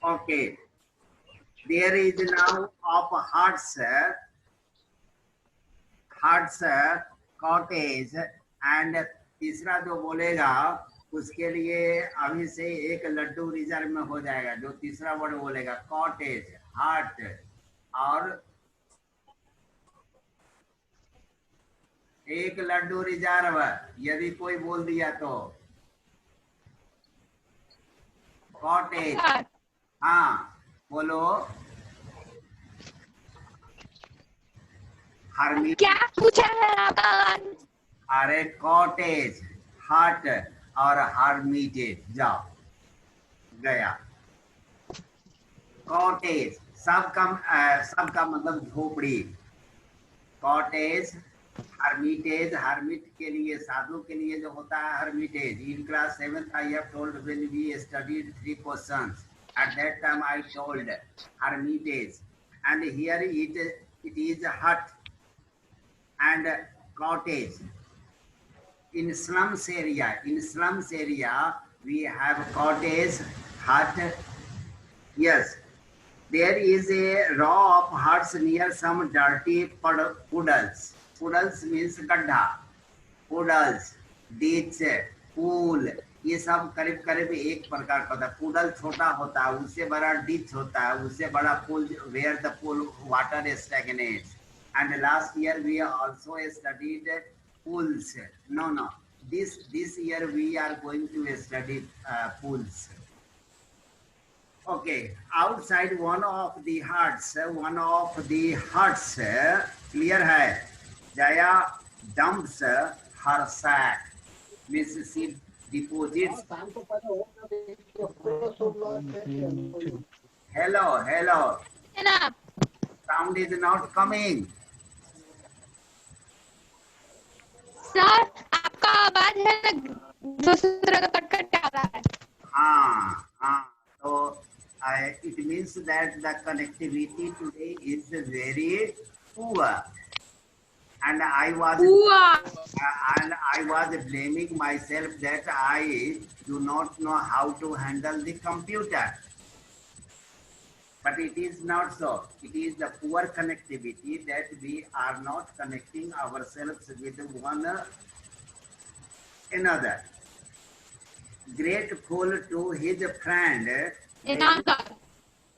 Okay. There is now of hearts cottage and तीसरा जो बोलेगा उसके लिए अभी से एक लड्डू रिजर्व में हो जाएगा। जो तीसरा वर्ड बोलेगा कॉटेज, हार्ट और एक लड्डू रिजर्व। यदि कोई बोल दिया तो कॉटेज। हाँ बोलो। क्या पूछा है आपका? अरे कॉटेज, हट और हर्मिटेज। जाओ गया। कॉटेज सबका मतलब झोपड़ी। कॉटेज, हर्मिटेज, हर्मिट के लिए साधु के लिए जो होता है Hermitage. In class 7th I have told when we studied 3 questions. At that time I told hermitage, and here it is hut and cottage. In slums area we have cottage, hut. Yes, there is a row of huts near some dirty puddles. Puddles means गड्ढा, puddles, ditch, pool, ये सब करीब करीब एक प्रकार का होता है। पुडल छोटा होता है, उससे बड़ा डिच होता है, उससे बड़ा पुल where the pool water stagnates. And last year we also studied pools. No, this year we are going to study pools. Okay, outside one of the huts, clear है। Jaya dumps her sack, means she deposits. Hello. Sound is not coming. Sir आपका आवाज है ना दूसरा का cut आ रहा है। हाँ, so it means that the connectivity today is very poor, and I was blaming myself that I do not know how to handle the computer. But it is not so. It is the poor connectivity that we are not connecting ourselves with one another. Grateful to his friend,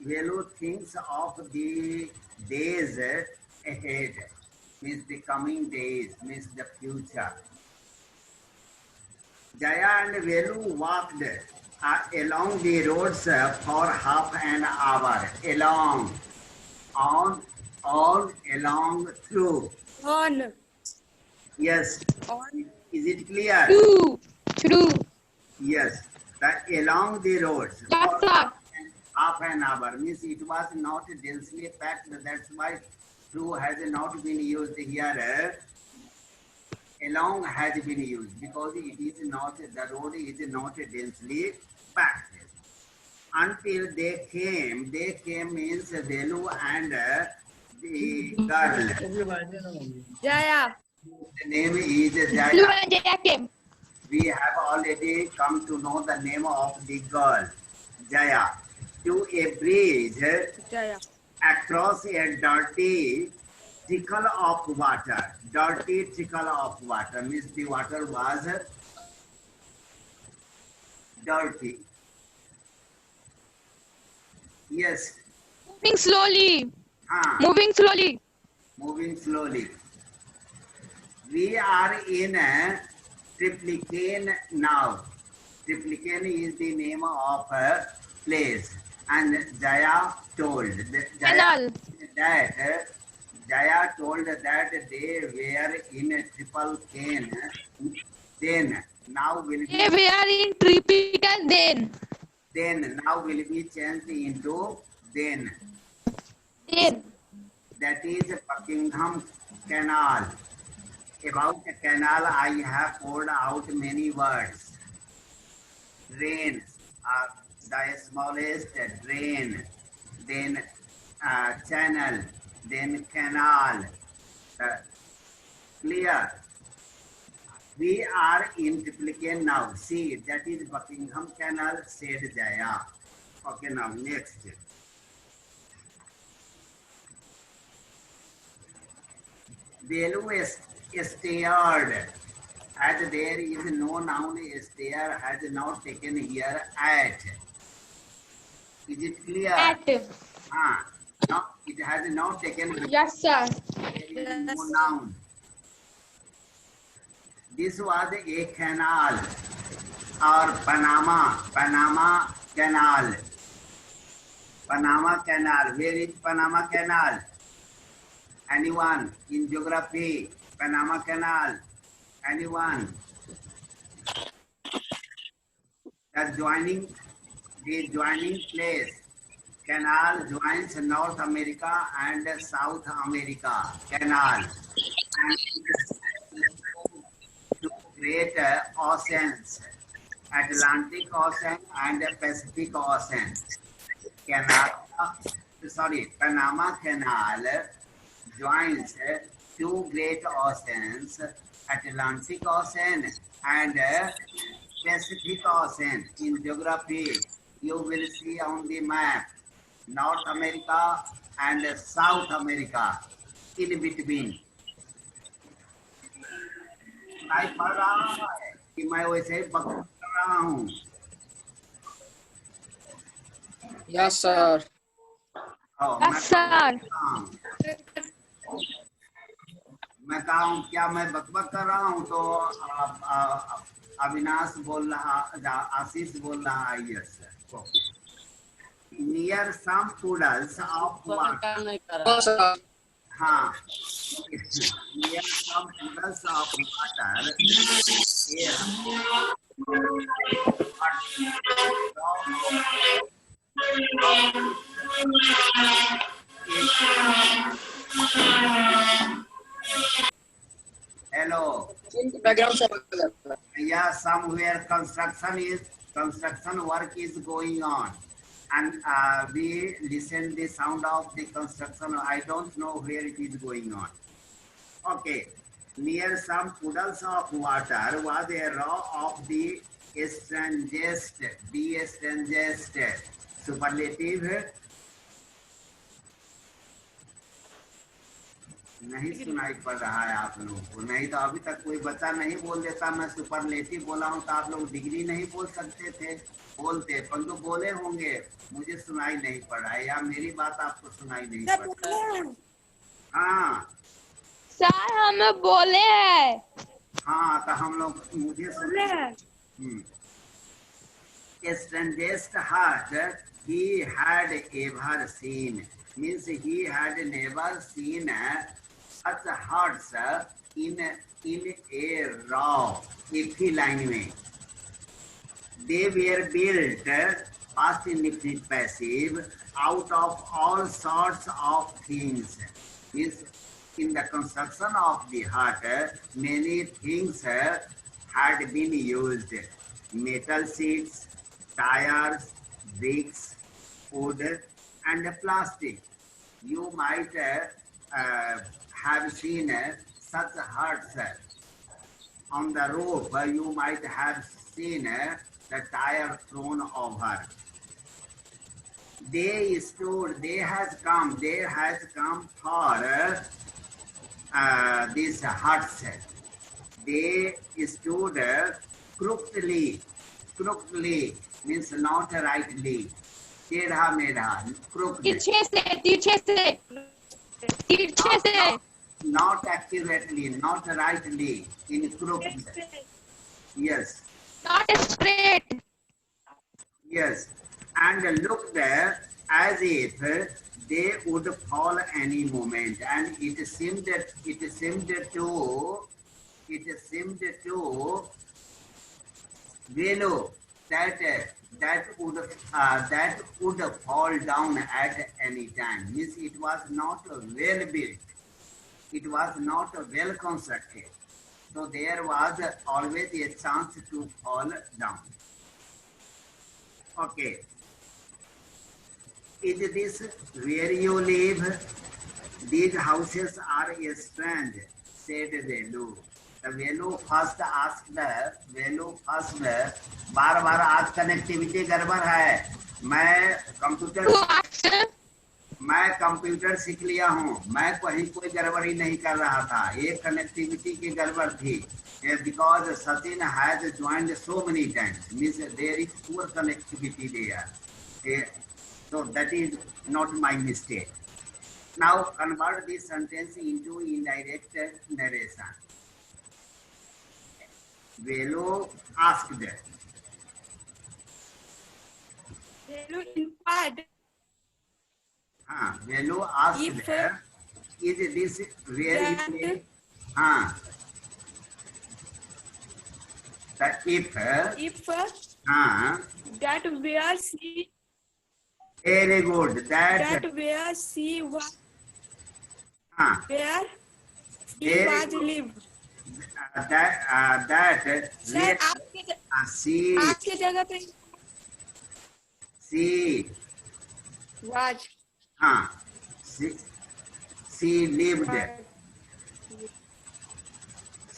Velu thinks of the days ahead, means the coming days, means the future. Jaya and Velu walked along the roads for half an hour. Along, on, along, through. On. Yes. On. Is it clear? Through. Yes. Along the roads. Half an hour, means it was not densely packed. That's why through has not been used here. Along has been used because it is not, the road is not densely packed. Until they came means Velu and the girl. Jaya. The name is Jaya. We have already come to know the name of the girl, Jaya. To a bridge Jaya. across a dirty trickle of water. Dirty trickle of water means the water was dirty. Yes. Moving slowly. Moving slowly. We are in a Triplicane now. Triplicane is the name of a place. And Jaya told that Jaya told that they were in a triple cane. Then now will be. They were in triple then. Then now will be changed into then. Then. That is Buckingham Canal. About the canal, I have poured out many words. Drain, the smallest drain, then channel, then canal. Clear? We are in Triplicane now. See, that is Buckingham Canal, said Jaya. Okay, now next. Velu stared. As there is no noun stare has not taken here at. Is it clear? At. No, it has not taken here. Yes, sir. There is no noun. This was a canal or Panama Canal. Panama Canal. Where is Panama Canal? Anyone in geography? Panama Canal. Anyone? The joining place. Canal joins North America and South America. Canal. And two great oceans, Atlantic Ocean and Pacific Ocean. Panama Canal joins two great oceans, Atlantic Ocean and Pacific Ocean. In geography, you will see on the map North America and South America in between. मैं पढ़ रहा है कि मैं वैसे बकवास कर रहा हूँ. Yes, sir. Yes, sir. मैं कहा हूँ क्या मैं बकबक कर रहा हूँ तो अविनाश बोल रहा, आशीष बोल रहा है. Yes near some puddles of water. हाँ, near some puddles of water. Hello. Background sir. Yeah, somewhere construction work is going on, and we listen the sound of the construction. I don't know where it is going on. Okay, near some puddles of water was a row of the strangest, superlative. नहीं सुनाई पड़ रहा है आप लोगों को. नहीं तो अभी तक कोई बच्चा नहीं बोल देता मैं सुपरलेटिव बोला हूँ तो आप लोग डिग्री नहीं बोल सकते थे. बोलते परंतु बोले होंगे, मुझे सुनाई नहीं पड़ रहा है या मेरी बात आपको सुनाई नहीं पड़ रहा है. हाँ सर हमें बोले हैं. हाँ तो हम लोग मुझे सुने. Strangest heart he had ever seen means he had never seen such hearts in a row. एक ही लाइन में. They were built past indefinite passive out of all sorts of things. Means in the construction of the hut, many things had been used. Metal sheets, tires, bricks, wood, and plastic. You might have seen such huts on the roof. You might have seen the tire thrown over. There has come for these huts. They stood crookedly means not rightly. टेढ़ा मेढ़ा, crooked. तिरछे से. Not accurately, not rightly, in crooked. Yes. Not straight. Yes, and looked as if they would fall any moment, and it seemed to Velu that would fall down at any time. Means it was not well built, it was not well constructed, so there was always a chance to fall down. Okay. Is this where you live? These houses are strange, said Velu. Velu first asked, Velu first बार बार आज connectivity गड़बड़ है। मैं computer सीख लिया हूँ, मैं कहीं कोई गड़बड़ी नहीं कर रहा था, ये कनेक्टिविटी की गड़बड़ थी। Because Sachin has joined so many times, means there is poor connectivity there, so that is not my mistake. Now convert this sentence into indirect narration. Velu asked. Velu inquired Velu asked. Is this where you play? That if that where she very good that where she was where she was live. that sir आपके जगह पे she was she lived.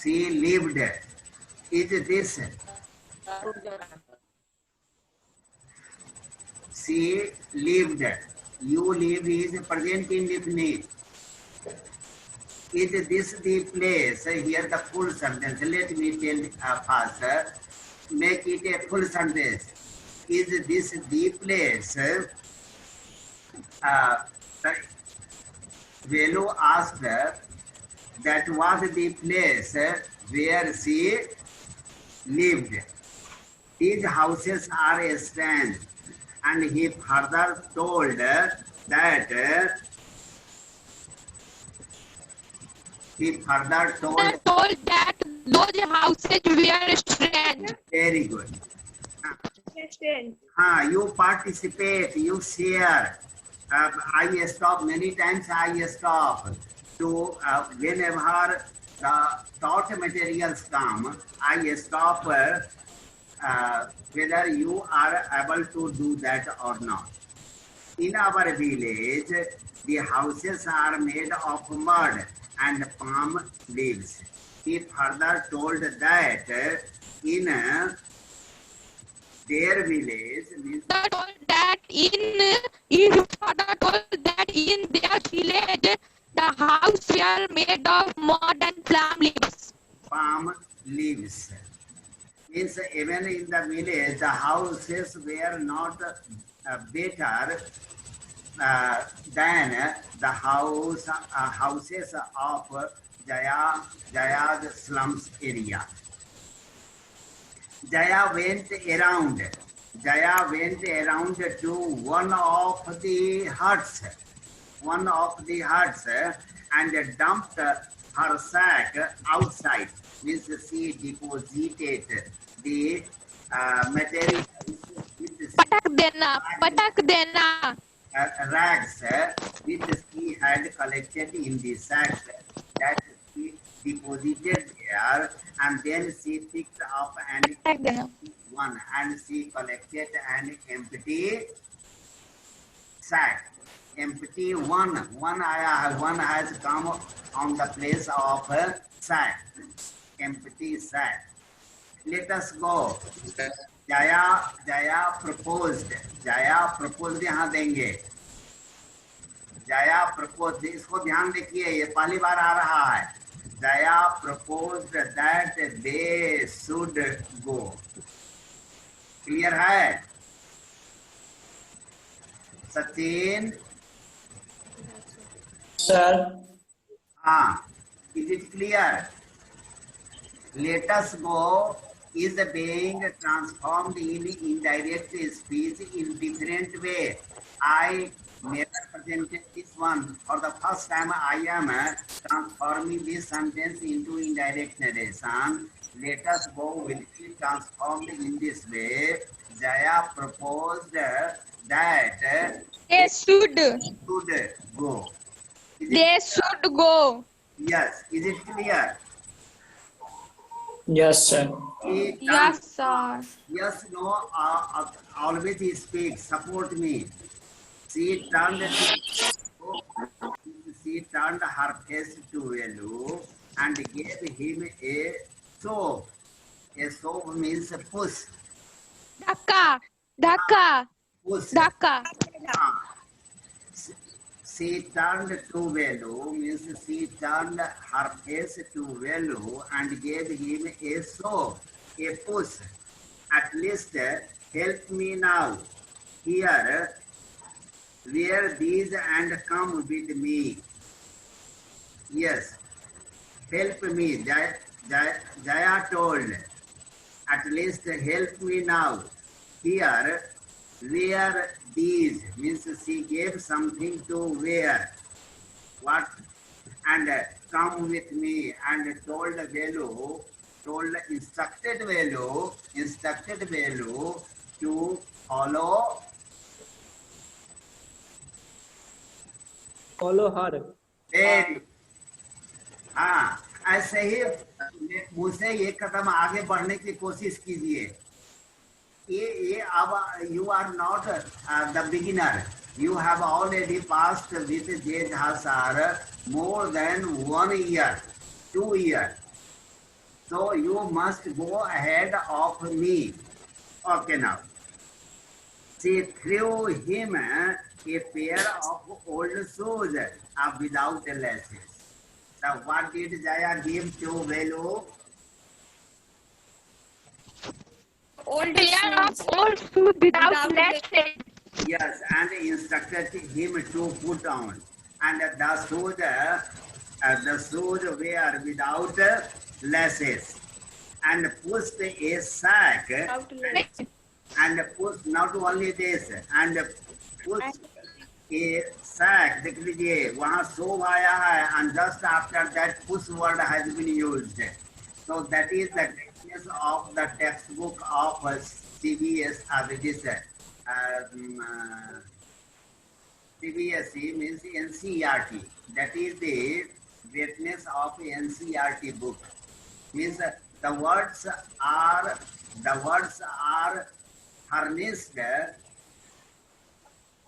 She lived. Is this she lived? You live is present indefinite. Is this the place? Here the full sentence. Let me tell first. Make it a full sentence. Is this the place? Velu asked that was the place where she lived. These houses are strange. And he further told that those houses were strange. Very good. You participate, you share. I stop many times. I stop to whenever the taught materials come. I stop whether you are able to do that or not. In our village, the houses are made of mud and palm leaves. He further told that in their village, the house were made of mud and palm leaves. Means even in the village, the houses were not better than the houses of Jaya's slums area. Jaya went around to one of the huts and dumped her sack outside. Means she deposited the material patak dena rags which she had collected in the sacks that she deposited there, and then she picked up one and she collected an empty sack. Empty one has come on the place of a sack. Empty sack. Let us go. Jaya proposed. यहाँ देंगे. Jaya proposed. इसको ध्यान देखिए, ये पहली बार आ रहा है. Jaya proposed that they should go. Clear है? Sachin. Sir. Is it clear? Let us go is being transformed in indirect speech in different way. I never presented this one. For the first time, I am transforming this sentence into indirect narration. Let us go will be transformed in this way. Jaya proposed that they should go. They should go. Yes. Is it clear? Yes, sir. Yes, sir. Yes, no, always speak, support me. She turned her face to Velu and gave him a soap. A soap means push. Dhaka. Dhaka. Push. Dhaka. She turned to Velu, means she turned her face to Velu and gave him a soap, a push. At least help me now. Here, wear these and come with me. Yes, help me, Jaya told. At least help me now. Here, wear these, means she gave something to wear. What? And come with me, and instructed Velu to follow her. very. हाँ, ऐसे ही मुझसे एक कदम आगे बढ़ने की कोशिश कीजिए. ये अब you are not the beginner. You have already passed with J. Dhasar more than 1 year, 2 years. So you must go ahead of me. Okay now. She threw him a pair of old shoes without laces. So what did Jaya give to Velu? Old Pair of shoes. old shoes without Without laces. Yes, and instructed him to put on. And the shoes were without laces. And pushed a sack. Without laces. And pushed not only this, and pushed a sack. देख लीजिए वहाँ शोभ आया है, and just after that push word has been used. So that is the greatness of the textbook of CBS. CBSE means NCERT. That is the greatness of NCERT book. Means the words are harnessed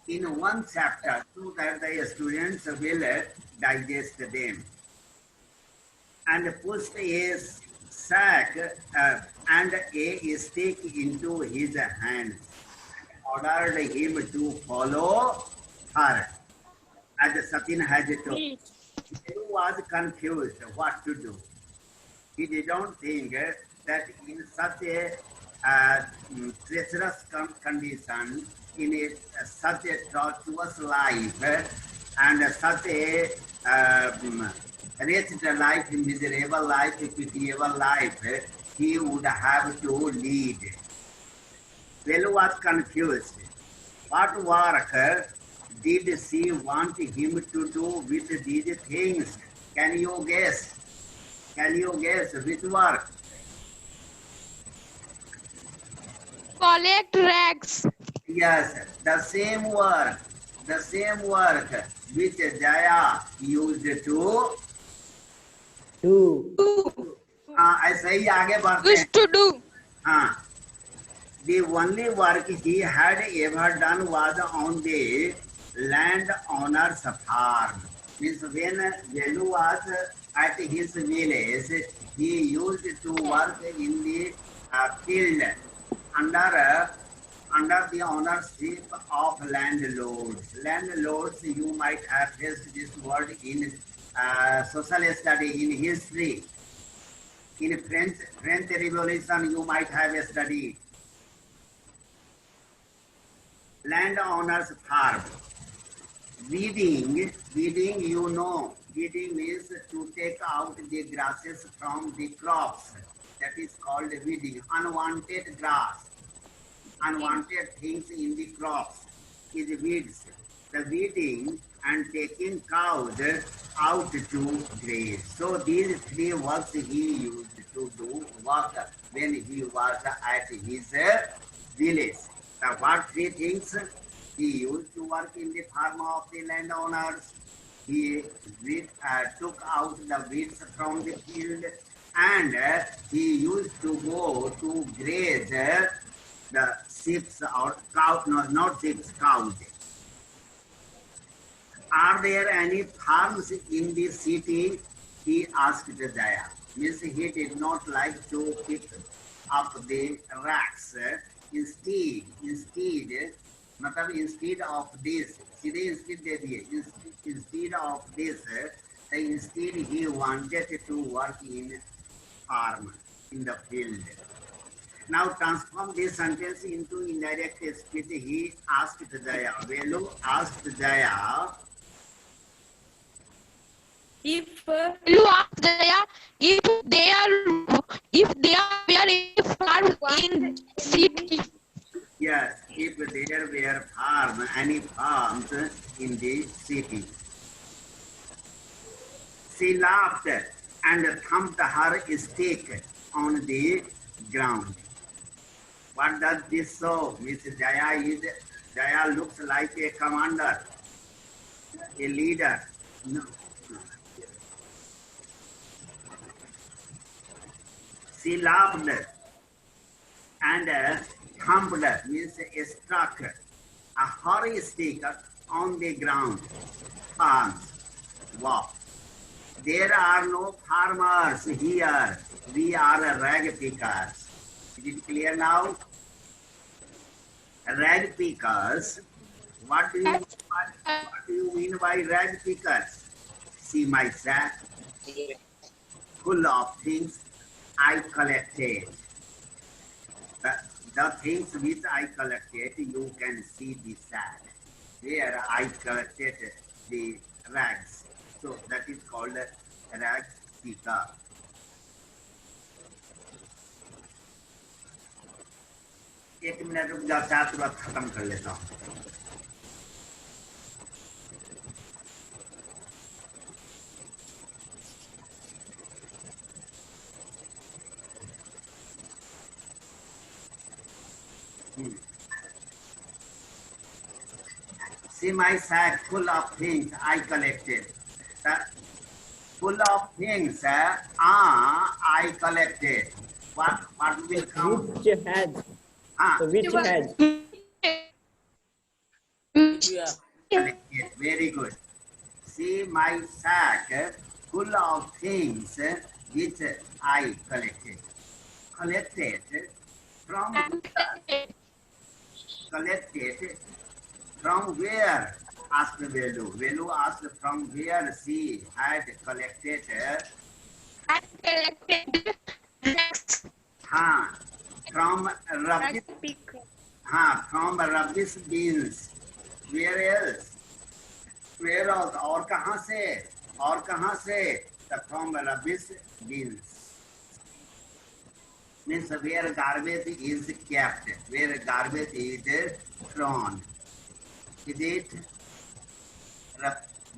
in one chapter so that the students will digest them. And pushed a sack and a stick into his hands. Ordered him to follow her. As Satin has told, he was confused what to do. He didn't think that in such a treacherous condition, in such a tortuous life, and such a wretched life, miserable life, pitiable life, he would have to lead. Velu was confused. What work did she want him to do with these things? Can you guess? Can you guess which work? Collect rags. Yes, the same work which Jaya used to. ऐसे ही आगे बढ़ते हैं. Used to do. हाँ. The only work he had ever done was on the landowner's farm. Means when Velu was at his village, he used to work in the field under the ownership of landlords. Landlords, you might have faced this word in social study, in history. In French Revolution, you might have studied. Landowner's farm. Weeding, you know, weeding means to take out the grasses from the crops. That is called weeding. Unwanted grass, unwanted things in the crops is weeds. The weeding and taking cows out to graze. So these three works he used to do work when he was at his village. What three things he used to work in the farm of the landowners? He took out the weeds from the field, and he used to go to graze the sheep or cows, no, not sheep, cows. Are there any farms in the city? he asked Jaya. Means he did not like to pick up the racks. Instead of this, सीधे instead दे दिए. Instead of this, instead he wanted to work in farm, in the field. Now transform this sentence into indirect speech. He asked Jaya. Velu asked Jaya. If You ask Jaya if they are were a farm in city. Yes, if there were any farms in the city. She laughed and thumped her stick on the ground. What does this show? Miss Jaya looks like a commander, a leader. No. She laughed and thumped, means struck a hurry stick on the ground. Farms. Wow. There are no farmers here. We are rag pickers. Is it clear now? Rag pickers. What do you mean by rag pickers? See my sack full of things I collected. The things which I collected, you can see the sack where I collected the rags. So that is called rag picker. एक minute रुक जाओ, चार तुरंत खत्म कर लेता हूँ. See my sack full of things I collected. Full of things I collected. What will come? Which has? Which has? Yeah. Collected. Very good. See my sack full of things which I collected. Collected from collected from where? Asked Velu. Velu asked from where she had collected. I collected From rubbish. pick From rubbish bins. Where else? Where else? और कहाँ से? और कहाँ से? From rubbish bins. Means where garbage is kept, where garbage is thrown. Is it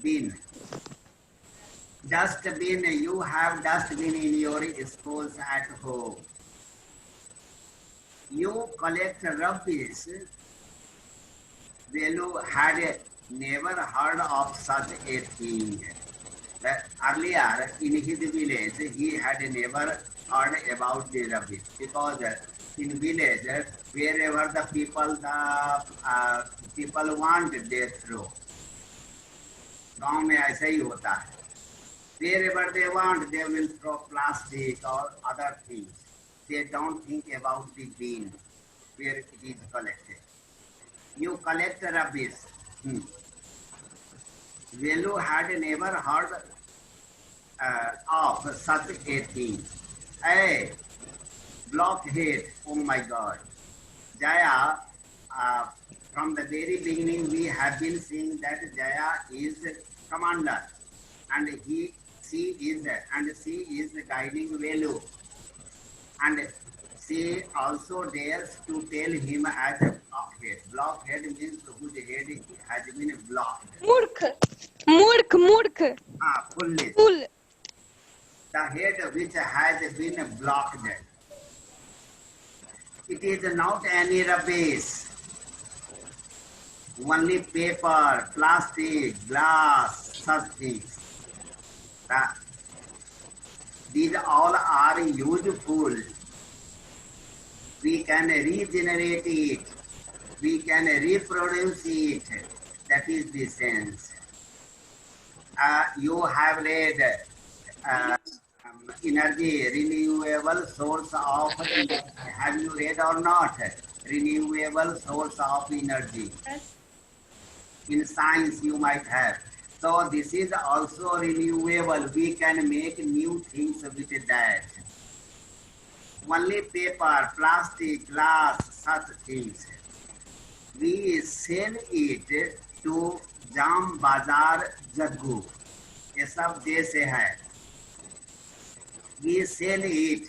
bin? Dustbin. You have dustbin in your schools at home. You collect rubbish. Velu had never heard of such a thing. Earlier in his village, he had never heard about the rubbish, because in village, wherever the people want, they throw. गांव में ऐसा ही होता है. Wherever they want, they will throw plastic or other things. They don't think about the bin where it is collected. You collect rubbish. Velu had never heard of such a thing. Hey, blockhead! Oh my God, Jaya. From the very beginning, we have been seeing that Jaya is commander, and she is guiding Velu, and she also dares to tell him as a blockhead. Blockhead means whose head has been blocked. मूर्ख Foolish. fool. The head which has been blocked. It is not any rubbish. Only paper, plastic, glass, such things. These all are useful. We can regenerate it. We can reproduce it. That is the sense. You have read energy, renewable source of energy. Have you read or not? Renewable source of energy. Yes. In science you might have. So this is also renewable. We can make new things with that. Only paper, plastic, glass, such things. We sell it to Jam Bazar Jaggu. ये सब देश है. We sell it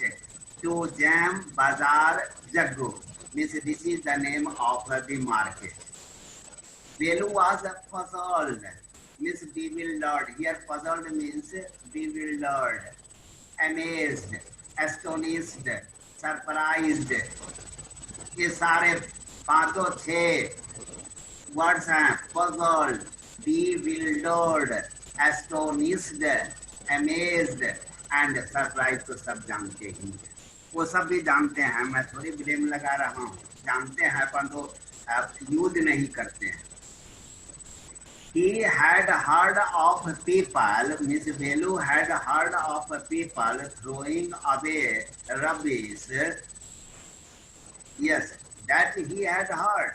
to Jam Bazar Jaggu. Means this is the name of the market. Velu was puzzled, means bewildered. Here puzzled means bewildered, amazed, astonished, surprised. ये सारे पांचों छह words हैं. puzzled, bewildered, astonished, amazed and surprised तो सब जानते ही हैं. वो सब भी जानते हैं. मैं थोड़ी ब्लेम लगा रहा हूँ. जानते हैं परंतु यूज नहीं करते हैं. He had heard of people, Miss Velu had heard of people throwing away rubbish. Yes, that he had heard.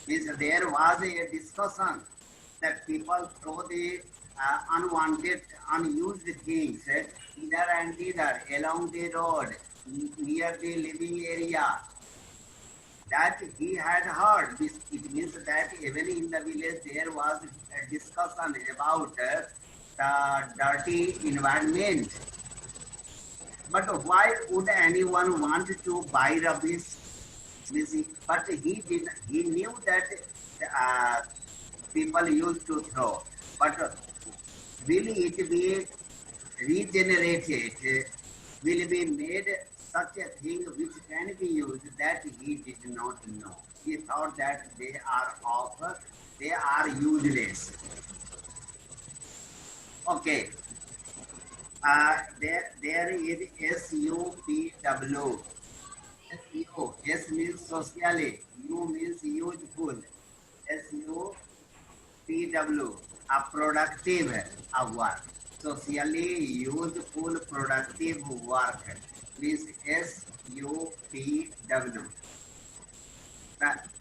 Means there was a discussion that people throw the unwanted, unused things either and either along the road, near the living area. That he had heard. It means that even in the village there was a discussion about the dirty environment. But why would anyone want to buy rubbish? But he knew that people used to throw. But will it be regenerated? Will be made such a thing which can be used? That he did not know. He thought that they are useless. Okay. There is SUPW. S means socially. U means useful. SUPW. A productive work. Socially useful productive work. Means SUPW.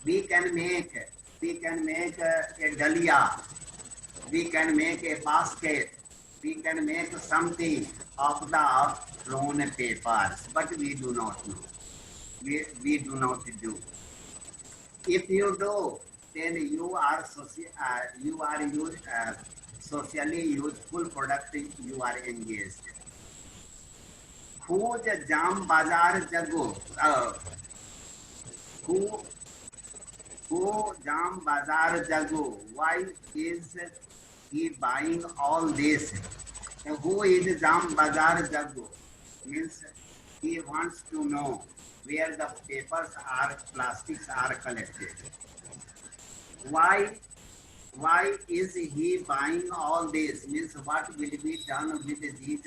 We can make a dahlia. We can make a basket. We can make something of the thrown papers, but we do not know. We do not do. If you do, then you are socially useful product. You are engaged. Who the Jam Bazar Jaggu? Who Jam Bazar Jaggu? Why is he buying all this? Who is Jam Bazar Jaggu? Means he wants to know where the papers are, plastics are collected. Why is he buying all this? Means what will be done with these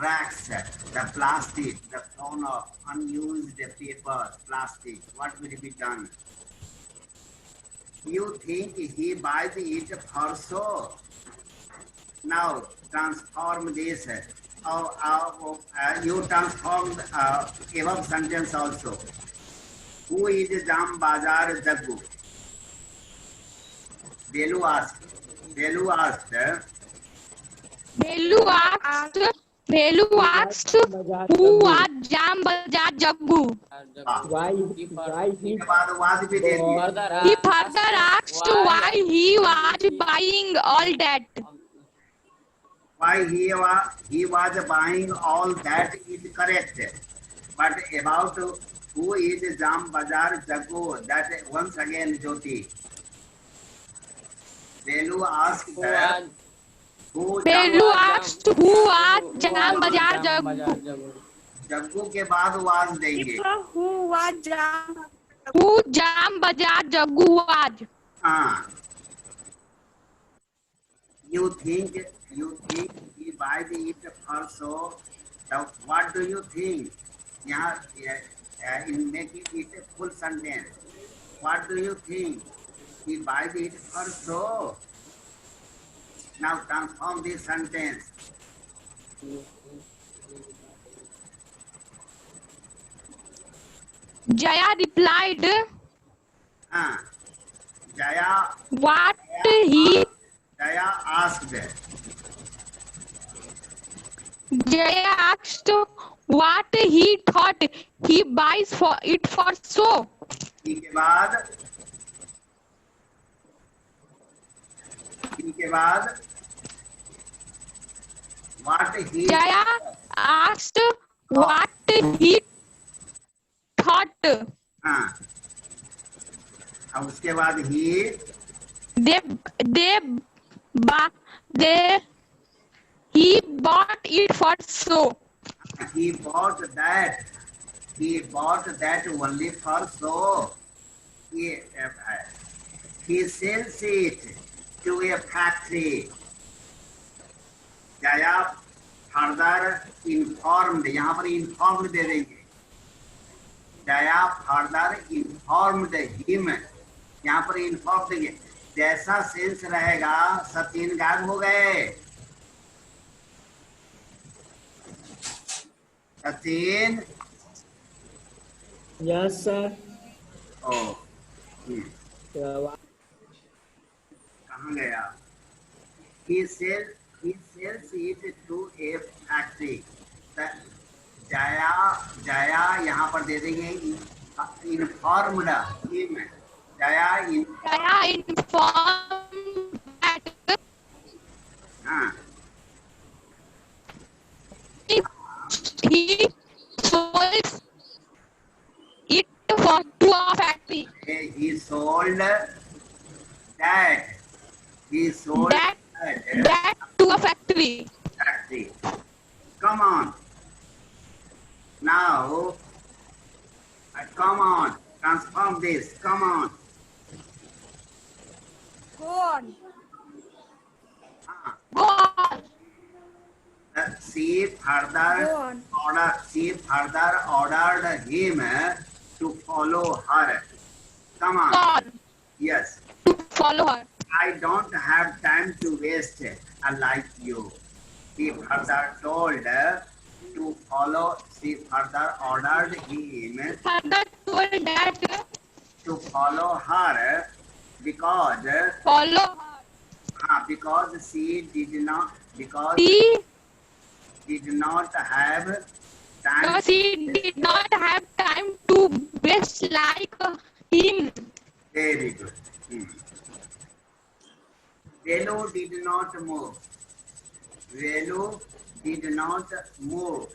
racks, the plastic, the thrown of unused paper, plastic? What will be done? You think he buys it for show? Now transform this. You transform above sentence also. Who is Jam Bazar Jaggu? Velu asked. Velu asked, who was Jam Bazar Jaggu? Why he के बाद वाद भी दे दिया. He further asked why he was buying all that. Why he was buying all that is correct. But about who is Jam Bazar Jaggu, that once again Jyoti. Velu asked who was Jam Bazar Jaggu. Jaggu के बाद was देंगे. Who was Jam? Who Jam Bazar Jaggu was? हाँ. You think he buys it for show. So what do you think? यहाँ in making it a full sentence. What do you think? He buys it for show. Now transform this sentence. Jaya replied, हाँ, Jaya what he asked. Jaya asked what he thought he buys for it for show. के बाद what he Jaya asked what he thought. हाँ, अब उसके बाद he bought it for show. he bought that only for show. He sells it to a factory. Jaya further informed, यहाँ पर informed दे देंगे. Jaya further informed him, यहाँ पर informed देंगे. जैसा सेंस रहेगा, सब 3 गायब हो गए. Sachin. Yes, sir. Oh. कहाँ गया? He sells it to a factory. Jaya यहाँ पर दे देंगे informed him. Jaya informed that हाँ. he sold it to a factory. He sold that To a factory. factory. Come on. Now, come on. Transform this. Come on. Go on. Go on. She further ordered him to follow her. Come on. Go on. Yes. To follow her. I don't have time to waste like you. She further told to follow. She further ordered him Further told that to follow her because she did not have time. because he did not have time to waste like him. Very good. Velu did not move.